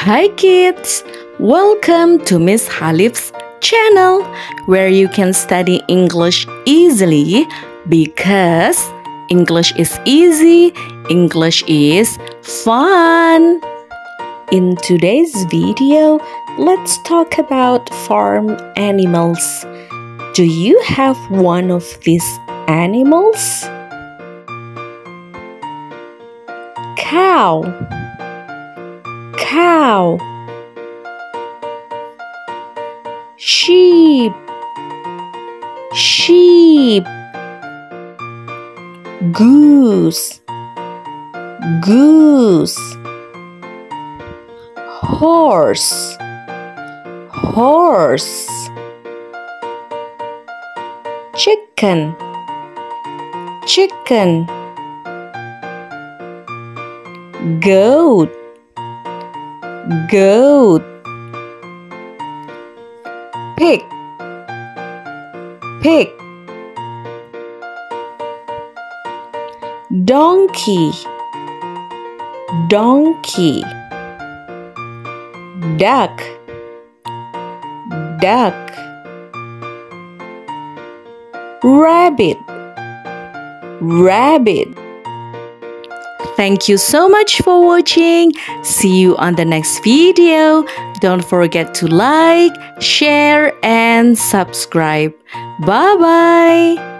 Hi kids! Welcome to Miss Halif's channel where you can study English easily because English is easy, English is fun. In today's video, let's talk about farm animals. Do you have one of these animals? Cow. Cow. Sheep. Sheep. Goose. Goose. Horse. Horse. Chicken. Chicken. Goat. Goat. Pig. Pig. Donkey. Donkey. Duck. Duck. Rabbit. Rabbit. Thank you so much for watching. See you on the next video. Don't forget to like, share, and subscribe. Bye-bye.